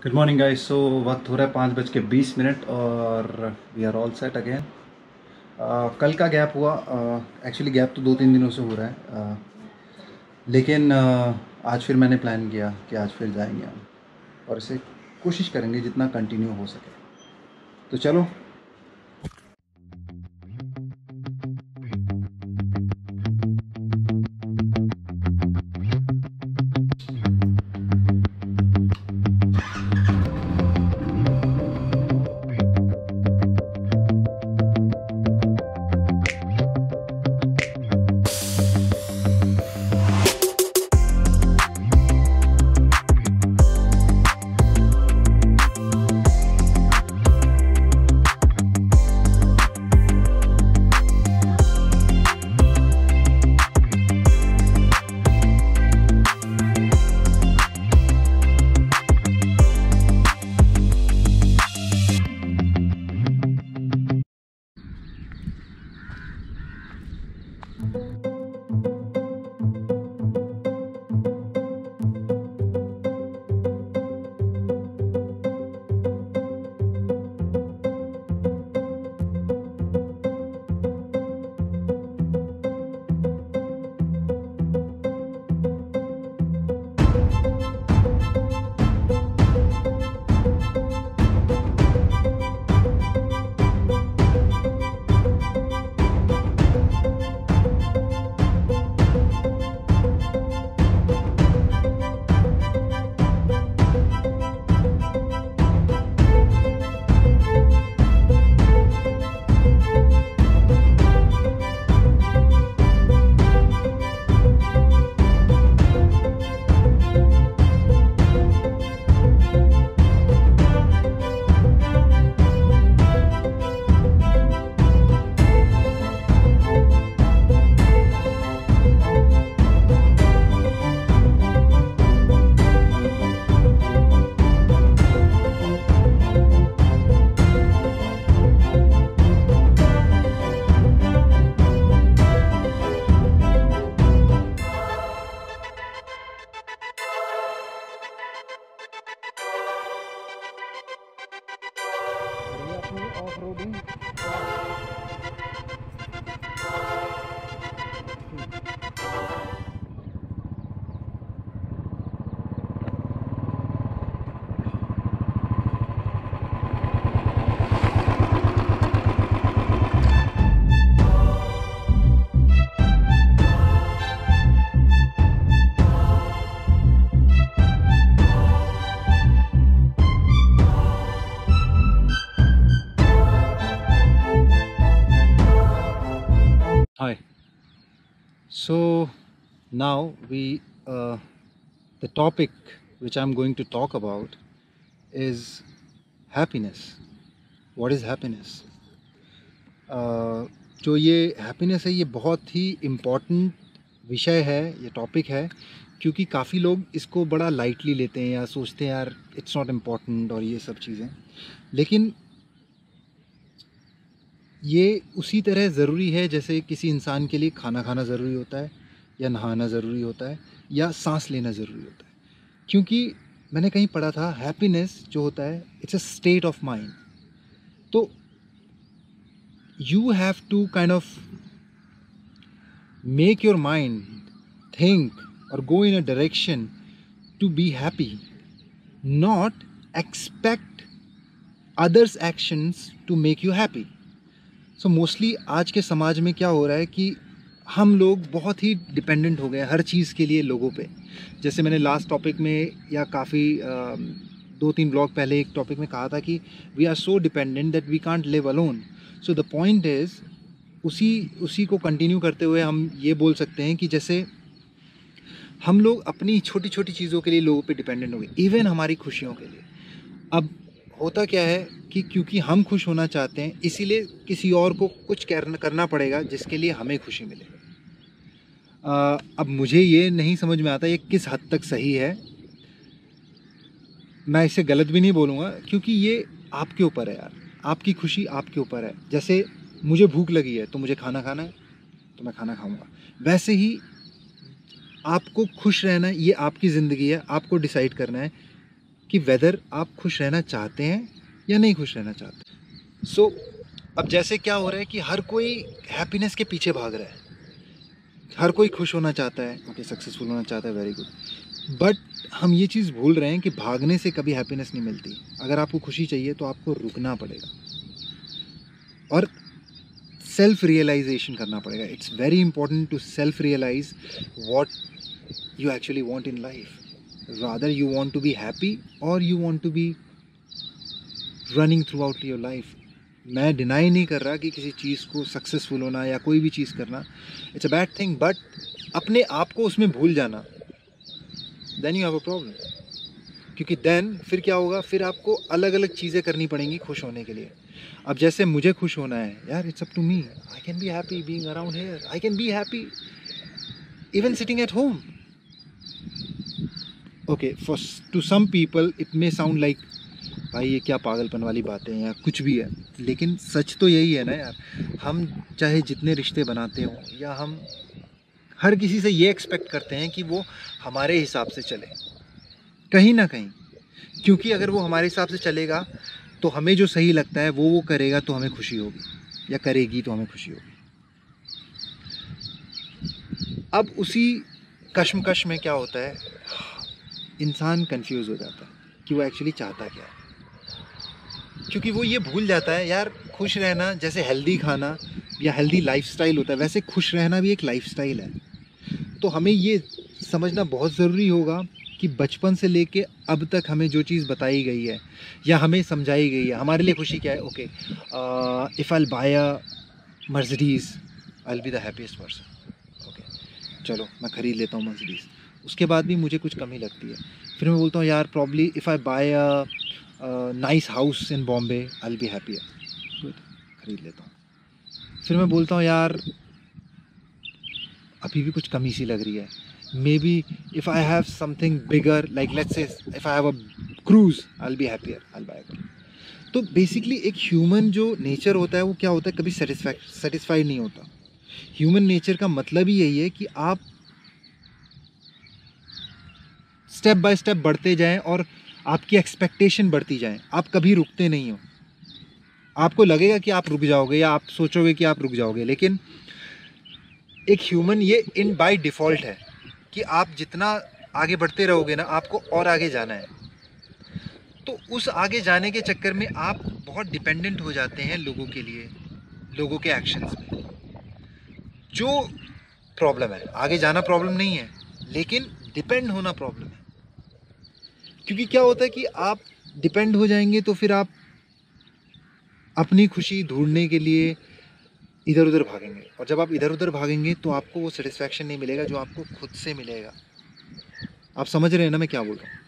Good morning guys. सो वक्त हो रहा है 5:20 और we are all set again. कल का गैप हुआ। एक्चुअली गैप तो 2-3 दिनों से हो रहा है, लेकिन आज फिर मैंने प्लान किया कि आज फिर जाएंगे हम और इसे कोशिश करेंगे जितना कंटिन्यू हो सके। तो चलो। Off roading Hi. So now the topic which I'm going to talk about is happiness. What is happiness? जो ये happiness है, ये बहुत ही इम्पॉर्टेंट विषय है, ये टॉपिक है, क्योंकि काफ़ी लोग इसको बड़ा लाइटली लेते हैं या सोचते हैं यार इट्स नॉट इम्पॉर्टेंट और ये सब चीज़ें। लेकिन ये उसी तरह ज़रूरी है जैसे किसी इंसान के लिए खाना खाना ज़रूरी होता है, या नहाना ज़रूरी होता है, या सांस लेना ज़रूरी होता है। क्योंकि मैंने कहीं पढ़ा था हैप्पीनेस जो होता है it's a state of mind. तो you have to kind of make your mind think और go in a direction to be happy, not expect others actions to make you happy. So mostly आज के समाज में क्या हो रहा है कि हम लोग बहुत ही डिपेंडेंट हो गए हर चीज़ के लिए लोगों पे। जैसे मैंने लास्ट टॉपिक में या काफ़ी 2-3 ब्लॉग पहले एक टॉपिक में कहा था कि we are so dependent that we can't live alone. So the point is उसी को कंटिन्यू करते हुए हम ये बोल सकते हैं कि जैसे हम लोग अपनी छोटी छोटी चीज़ों के लिए लोगों पे डिपेंडेंट हो गए, इवन हमारी खुशियों के लिए। अब होता क्या है कि क्योंकि हम खुश होना चाहते हैं इसीलिए किसी और को कुछ करना पड़ेगा जिसके लिए हमें खुशी मिले। अब मुझे ये नहीं समझ में आता ये किस हद तक सही है। मैं इसे गलत भी नहीं बोलूँगा क्योंकि ये आपके ऊपर है यार, आपकी खुशी आपके ऊपर है। जैसे मुझे भूख लगी है तो मुझे खाना खाना है तो मैं खाना खाऊंगा, वैसे ही आपको खुश रहना है, ये आपकी ज़िंदगी है, आपको डिसाइड करना है कि वेदर आप खुश रहना चाहते हैं या नहीं खुश रहना चाहते। सो अब जैसे क्या हो रहा है कि हर कोई हैप्पीनेस के पीछे भाग रहा है, हर कोई खुश होना चाहता है, ओके सक्सेसफुल होना चाहता है, वेरी गुड। बट हम ये चीज़ भूल रहे हैं कि भागने से कभी हैप्पीनेस नहीं मिलती। अगर आपको खुशी चाहिए तो आपको रुकना पड़ेगा और सेल्फ रियलाइजेशन करना पड़ेगा। It's very important to self realize what you actually want in life. Rather you want to be happy or you want to be running throughout your life. मैं डिनाई नहीं कर रहा कि किसी चीज़ को सक्सेसफुल होना या कोई भी चीज़ करना it's a bad thing, but अपने आप को उसमें भूल जाना, then you have a problem. क्योंकि देन फिर क्या होगा, फिर आपको अलग अलग चीज़ें करनी पड़ेंगी खुश होने के लिए। अब जैसे मुझे खुश होना है यार, it's up to me, I can be happy being around here, I can be happy even sitting at home. Okay, for to some people it may sound like भाई ये क्या पागलपन वाली बातें हैं या कुछ भी है, लेकिन सच तो यही है ना यार। हम चाहे जितने रिश्ते बनाते हों या हम हर किसी से ये एक्सपेक्ट करते हैं कि वो हमारे हिसाब से चले कहीं ना कहीं, क्योंकि अगर वो हमारे हिसाब से चलेगा तो हमें जो सही लगता है वो करेगा तो हमें खुशी होगी या करेगी तो हमें खुशी होगी। अब उसी कश्मकश में क्या होता है, इंसान कंफ्यूज हो जाता है कि वो एक्चुअली चाहता क्या है। क्योंकि वो ये भूल जाता है यार, खुश रहना जैसे हेल्दी खाना या हेल्दी लाइफस्टाइल होता है, वैसे खुश रहना भी एक लाइफस्टाइल है। तो हमें ये समझना बहुत ज़रूरी होगा कि बचपन से लेके अब तक हमें जो चीज़ बताई गई है या हमें समझाई गई है, हमारे लिए खुशी क्या है। Okay, if I buy a Mercedes I will be the happiest person. Okay, चलो मैं ख़रीद लेता हूँ मर्सिडीज़, उसके बाद भी मुझे कुछ कमी लगती है, फिर मैं बोलता हूँ यार probably if I buy a nice house in Bombay I will be happier, good, ख़रीद लेता हूँ। फिर मैं बोलता हूँ यार अभी भी कुछ कमी सी लग रही है, maybe if I have something bigger like let's say if I have a cruise I will be happier, I will buy a cruise. तो बेसिकली एक ह्यूमन जो नेचर होता है वो क्या होता है, कभी सेटिस्फाइड नहीं होता। ह्यूमन नेचर का मतलब ही यही है कि आप स्टेप बाय स्टेप बढ़ते जाएं और आपकी एक्सपेक्टेशन बढ़ती जाए, आप कभी रुकते नहीं हो। आपको लगेगा कि आप रुक जाओगे या आप सोचोगे कि आप रुक जाओगे, लेकिन एक ह्यूमन ये इन बाय डिफ़ॉल्ट है कि आप जितना आगे बढ़ते रहोगे ना, आपको और आगे जाना है। तो उस आगे जाने के चक्कर में आप बहुत डिपेंडेंट हो जाते हैं लोगों के लिए, लोगों के एक्शंस में। जो प्रॉब्लम है, आगे जाना प्रॉब्लम नहीं है, लेकिन डिपेंड होना प्रॉब्लम है। क्योंकि क्या होता है कि आप डिपेंड हो जाएंगे तो फिर आप अपनी खुशी ढूंढने के लिए इधर उधर भागेंगे, और जब आप इधर उधर भागेंगे तो आपको वो सेटिस्फैक्शन नहीं मिलेगा जो आपको खुद से मिलेगा। आप समझ रहे हैं ना मैं क्या बोल रहा हूँ।